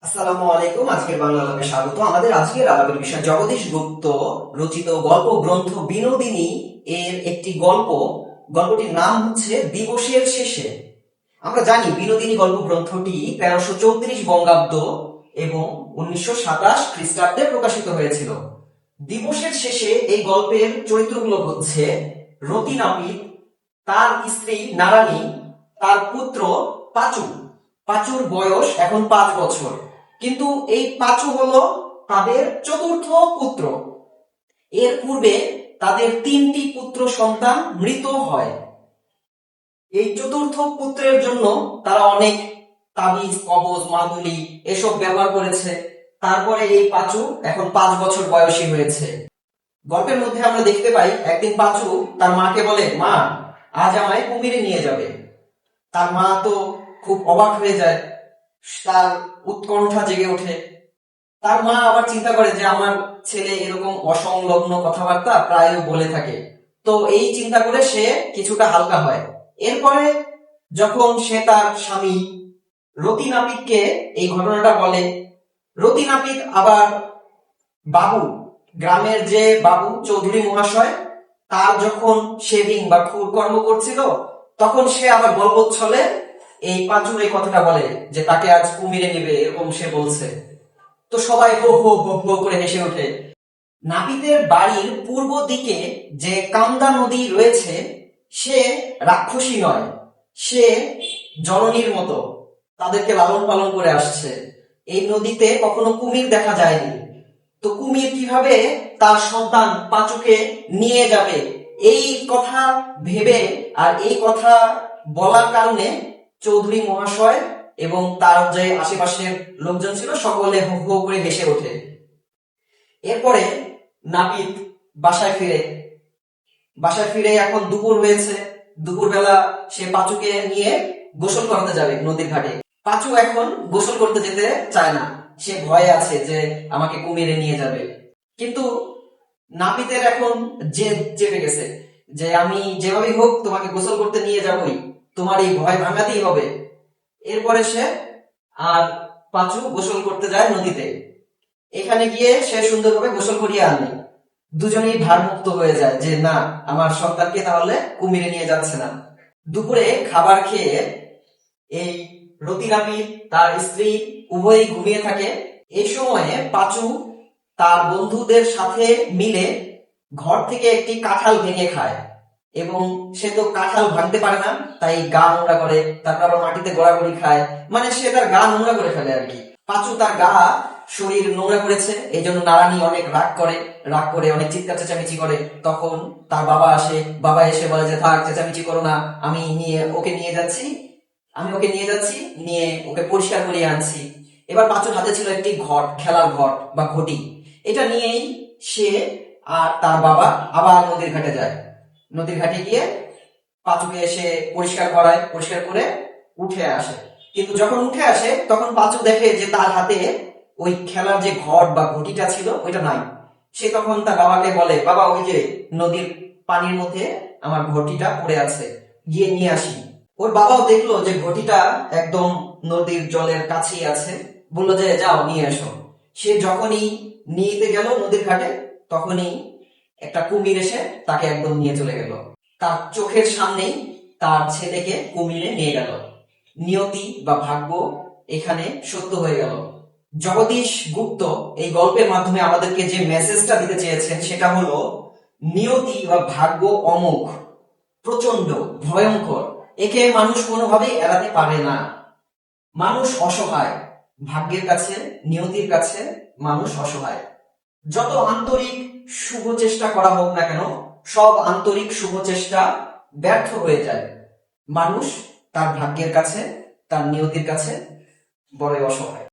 আসসালামু আলাইকুম। আজকের বাংলা আলাপে স্বাগত। আমাদের আজকের আলাপের বিষয় জগদীশ গুপ্ত রচিত গল্প গ্রন্থ বিনোদিনী এর একটি গল্পটির নাম হচ্ছে দিবসের শেষে। আমরা জানি বিনোদিনী গল্প গ্রন্থটি 1334 বঙ্গাব্দ এবং 1927 খ্রিস্টাব্দে প্রকাশিত হয়েছিল। দিবসের শেষে এই গল্পের চরিত্রগুলো হচ্ছে রতি নাপিত, তার স্ত্রী নারানী, তার পুত্র পাঁচু। পাঁচুর বয়স এখন 5 বছর, কিন্তু এই পাঁচু হলো তাদের চতুর্থ পুত্র। এর পূর্বে তাদের 3টি পুত্র সন্তান মৃত হয়। এই চতুর্থ পুত্রের জন্য তারা অনেক তাবিজ, কবজ, মাদুলি এসব ব্যবহার করেছে। তারপরে এই পাঁচু এখন 5 বছর বয়সী হয়েছে। গল্পের মধ্যে আমরা দেখতে পাই একদিন পাঁচু তার মাকে বলে, মা, আজ আমায় কুমিরে নিয়ে যাবে। তার মা তো খুব অবাক হয়ে যায়, তার উৎকণ্ঠা জেগে ওঠে। তার মা আবার চিন্তা করে যে আমার ছেলে এরকম অসংলগ্ন কথাবার্তা প্রায় বলে থাকে, তো এই চিন্তা করে সে কিছুটা হালকা হয়। এরপরে যখন সে তার স্বামী রতি নাপিতকে এই ঘটনাটা বলে, রতি নাপিত আবার বাবু, গ্রামের যে বাবু চৌধুরী মহাশয়, তার যখন শেভিং বা খুর কর্ম করছিল, তখন সে আবার গল্পচ্ছলে এই পাঁচুর এই কথাটা বলে যে তাকে আজ কুমিরে নেবে, এরকম সে বলছে। তো সবাই হো হো হো হো করে হেসে ওঠে। নাপিতের বাড়ির পূর্ব দিকে যে কামদা নদী রয়েছে, সে রাক্ষসী নয়, সে জননীর মতো তাদেরকে লালন পালন করে আসছে। এই নদীতে কখনো কুমির দেখা যায়নি। তো কুমির কিভাবে তার সন্তান পাঁচুকে নিয়ে যাবে, এই কথা ভেবে আর এই কথা বলার কারণে চৌধুরী মহাশয় এবং তার যে আশেপাশের লোকজন ছিল সকলে হো হো করে হেসে ওঠে। এরপরে নাপিত বাসায় ফিরে এখন দুপুর হয়েছে। দুপুরবেলা সে পাঁচুকে নিয়ে গোসল করতে যাবে নদীর ঘাটে। পাঁচু এখন গোসল করতে যেতে চায় না, সে ভয়ে আছে যে আমাকে কুমিরে নিয়ে যাবে। কিন্তু নাপিতের এখন জেদ চেপে গেছে যে আমি যেভাবেই হোক তোমাকে গোসল করতে নিয়ে যাবই, তোমার এই ভয় ভাঙাতেই হবে। এরপরে সে আর পাঁচু গোসল করতে যায় নদীতে। এখানে গিয়ে সে সুন্দরভাবে গোসল করিয়ে আনে। দুজনেই ভারমুক্ত হয়ে যায় যে না, আমার সন্তানকে তাহলে কুমিরে নিয়ে যাচ্ছে না। দুপুরে খাবার খেয়ে এই রতি নাপিত, তার স্ত্রী উভয়ই ঘুমিয়ে থাকে। এই সময়ে পাঁচু তার বন্ধুদের সাথে মিলে ঘর থেকে একটি কাঁঠাল ভেঙে খায়, এবং সে তো কাঁঠাল ভাঙতে পারে না, তাই গা নোংরা করে, তারপর আবার মাটিতে গড়াগড়ি খায়, মানে সে তার গা নোংরা করে ফেলে আর কি। পাঁচু তার গা শরীর নোংরা করেছে, এই জন্য নারানী অনেক রাগ করে অনেক চিৎকার চেঁচামেচি করে। তখন তার বাবা আসে, বাবা এসে বলে যে থাক, চেঁচামেচি করো না, আমি ওকে নিয়ে যাচ্ছি, নিয়ে ওকে পরিষ্কার করিয়ে আনছি। এবার পাঁচুর হাতে ছিল একটি ঘট, খেলার ঘট বা ঘটি। এটা নিয়েই সে আর তার বাবা আবার নদীর ঘাটে যায়। নদীর ঘাটে গিয়ে পাঁচুকে এসে পরিষ্কার করে উঠে আসে। কিন্তু যখন উঠে আসে তখন পাঁচু দেখে যে তার হাতে ওই খেলার যে ঘট বা ঘটিটা ছিল ওইটা নাই। সে তখন তার বাবাকে বলে, বাবা, ওই যে নদীর পানির মধ্যে আমার ঘটিটা পড়ে আছে, গিয়ে নিয়ে আসি। ওর বাবাও দেখলো যে ঘটিটা একদম নদীর জলের কাছেই আছে, বললো যে যাও নিয়ে এসো। সে যখনই নিতে গেল নদীর ঘাটে, তখনই একটা কুমির এসে তাকে একদম নিয়ে চলে গেল। তার চোখের সামনেই তার ছেলেকে কুমিরে নিয়ে গেল। নিয়তি বা ভাগ্য এখানে সত্য হয়ে গেল। জগদীশ গুপ্ত এই গল্পের মাধ্যমে আমাদেরকে যে মেসেজটা দিতে চেয়েছেন সেটা হলো, নিয়তি বা ভাগ্য অমোঘ, প্রচন্ড, ভয়ঙ্কর, একে মানুষ কোনোভাবেই এড়াতে পারে না। মানুষ অসহায়, ভাগ্যের কাছে, নিয়তির কাছে মানুষ অসহায়। যত আন্তরিক শুভ চেষ্টা করা হোক না কেন, সব আন্তরিক শুভ চেষ্টা ব্যর্থ হয়ে যায়। মানুষ তার ভাগ্যের কাছে, তার নিয়তির কাছে বড়ই অসহায়।